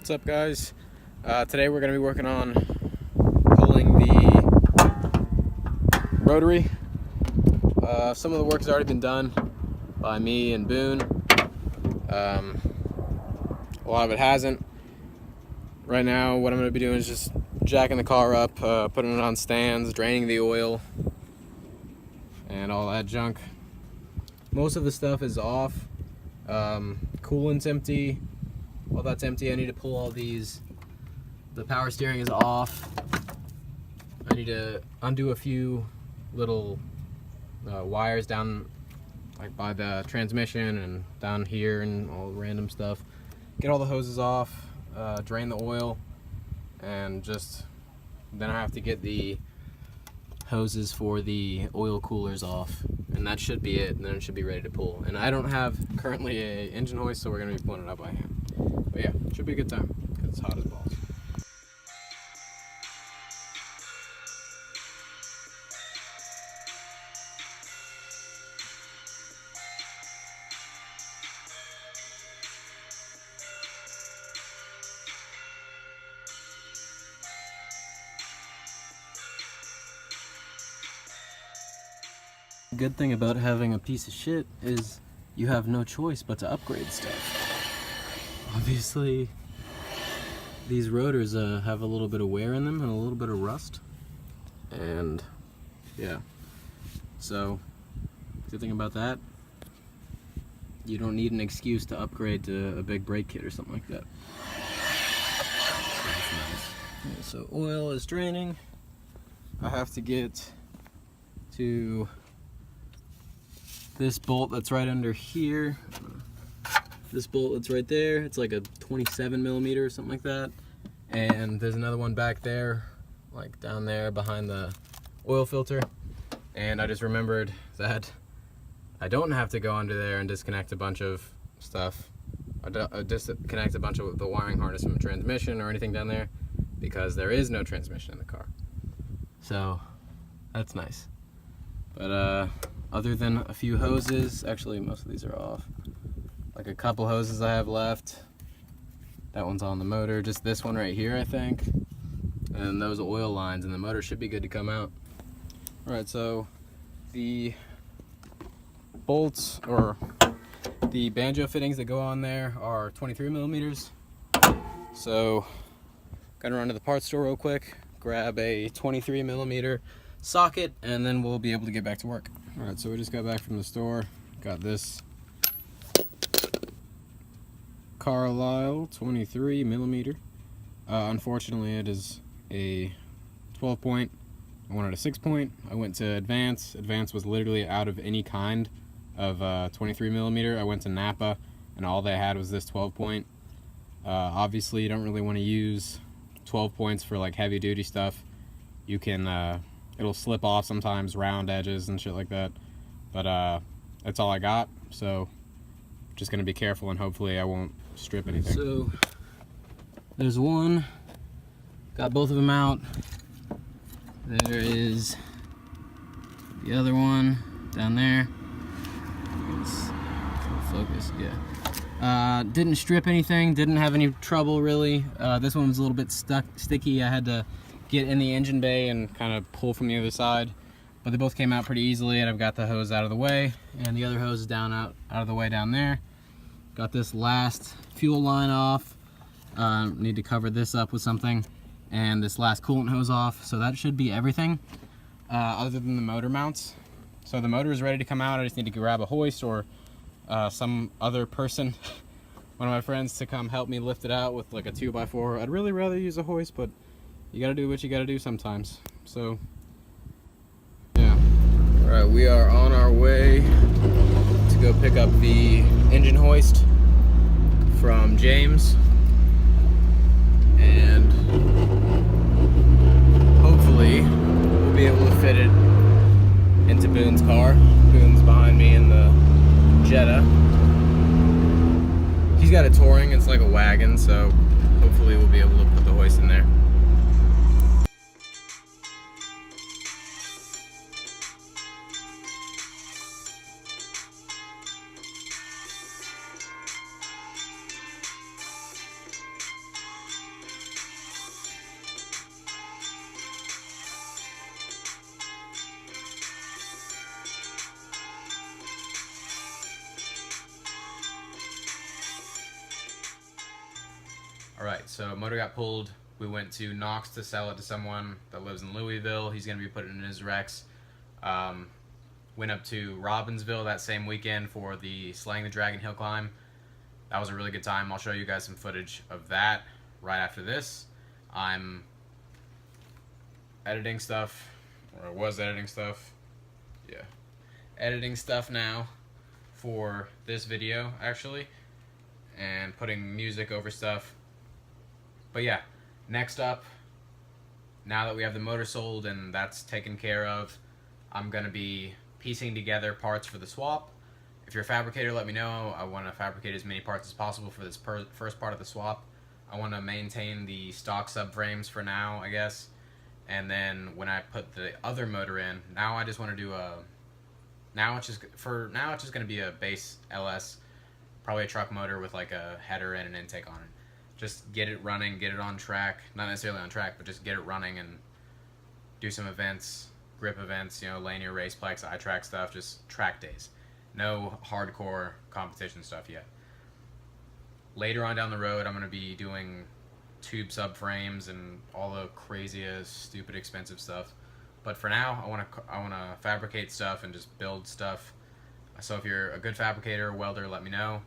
What's up, guys? Today we're going to be working on pulling the rotary. Some of the work has already been done by me and Boone. A lot of it hasn't. Right now what I'm going to be doing is just jacking the car up, putting it on stands, draining the oil and all that junk. Most of the stuff is off. Coolant's empty. All that's empty. I need to pull all these. The power steering is off. I need to undo a few little wires down like by the transmission and down here and all the random stuff. Get all the hoses off, drain the oil, and just then I have to get the hoses for the oil coolers off, and that should be it, and then it should be ready to pull. And I don't have currently a engine hoist, so we're going to be pulling it up by hand. But yeah, it should be a good time because it's hot as balls. The good thing about having a piece of shit is you have no choice but to upgrade stuff. Obviously, these rotors have a little bit of wear in them and a little bit of rust. And yeah, so good thing about that, you don't need an excuse to upgrade to a big brake kit or something like that. So that's nice. Okay, so oil is draining. I have to get to this bolt that's right under here. This bolt that's right there, it's like a 27 millimeter or something like that. And there's another one back there, like down there behind the oil filter. And I just remembered that I don't have to go under there and disconnect a bunch of stuff. Disconnect a bunch of the wiring harness from the transmission or anything down there, because there is no transmission in the car. So that's nice. But other than a few hoses, actually most of these are off. Like a couple hoses I have left. That one's on the motor, just this one right here I think. And those oil lines, and the motor should be good to come out. Alright, so the bolts, or the banjo fittings that go on there, are 23 millimeters. So, gotta run to the parts store real quick, grab a 23 millimeter socket, and then we'll be able to get back to work. Alright, so we just got back from the store, got this Carlisle 23 millimeter. Unfortunately, it is a 12 point. I wanted a 6 point. I went to Advance. Advance was literally out of any kind of 23 millimeter. I went to Napa, and all they had was this 12 point. Obviously, you don't really want to use 12 points for like heavy duty stuff. You can, it'll slip off sometimes, round edges and shit like that. But that's all I got. So just gonna be careful, and hopefully I won't strip anything. So there's one, got both of them out. There is the other one down there. It's focus, yeah. Didn't strip anything, didn't have any trouble really. This one was a little bit sticky. I had to get in the engine bay and kind of pull from the other side, but they both came out pretty easily, and I've got the hose out of the way, and the other hose is out of the way down there. Got this last fuel line off. Need to cover this up with something, and this last coolant hose off. So that should be everything, other than the motor mounts. So the motor is ready to come out. I just need to grab a hoist or some other person, one of my friends, to come help me lift it out with like a 2x4. I'd really rather use a hoist, but you gotta do what you gotta do sometimes. So yeah. All right, we are on our way to go pick up the engine hoist from James, and hopefully we'll be able to fit it into Boone's car. Boone's behind me in the Jetta. He's got a Touring, it's like a wagon, so hopefully we'll be able to put the hoist in there. Alright, so motor got pulled. We went to Knox to sell it to someone that lives in Louisville. He's going to be putting it in his Rex. Went up to Robbinsville that same weekend for the Slaying the Dragon hill climb. That was a really good time. I'll show you guys some footage of that right after this. I'm editing stuff, or I was editing stuff. Yeah. Editing stuff now for this video, actually, and putting music over stuff. But yeah, next up, now that we have the motor sold and that's taken care of, I'm going to be piecing together parts for the swap. If you're a fabricator, let me know. I want to fabricate as many parts as possible for this first part of the swap. I want to maintain the stock subframes for now, I guess. And then when I put the other motor in, now I just want to do a... Now it's just going to be a base LS, probably a truck motor with like a header and an intake on it. Just get it running, get it on track. Not necessarily on track, but just get it running and do some events, grip events, you know, linear raceplex, iTrack stuff, just track days. No hardcore competition stuff yet. Later on down the road, I'm going to be doing tube subframes and all the craziest, stupid, expensive stuff. But for now, I want to fabricate stuff and just build stuff. So if you're a good fabricator or welder, let me know.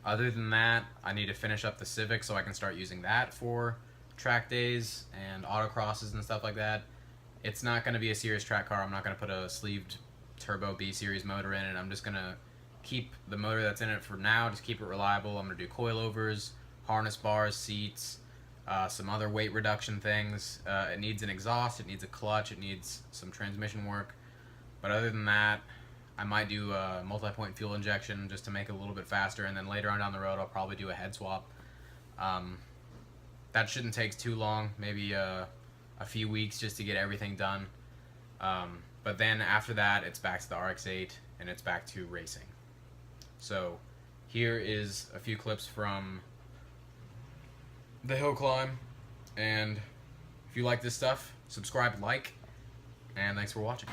Other than that, I need to finish up the Civic so I can start using that for track days and autocrosses and stuff like that. It's not going to be a serious track car. I'm not going to put a sleeved turbo B-series motor in it. I'm just going to keep the motor that's in it for now, just keep it reliable. I'm going to do coilovers, harness bars, seats, some other weight reduction things. It needs an exhaust, it needs a clutch, it needs some transmission work. But other than that, I might do a multi-point fuel injection just to make it a little bit faster, and then later on down the road I'll probably do a head swap. That shouldn't take too long, maybe a few weeks just to get everything done. But then after that, it's back to the RX8 and it's back to racing. So here is a few clips from the hill climb, and if you like this stuff, subscribe, like, and thanks for watching.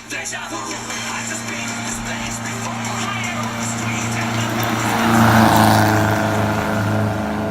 Déjà vu.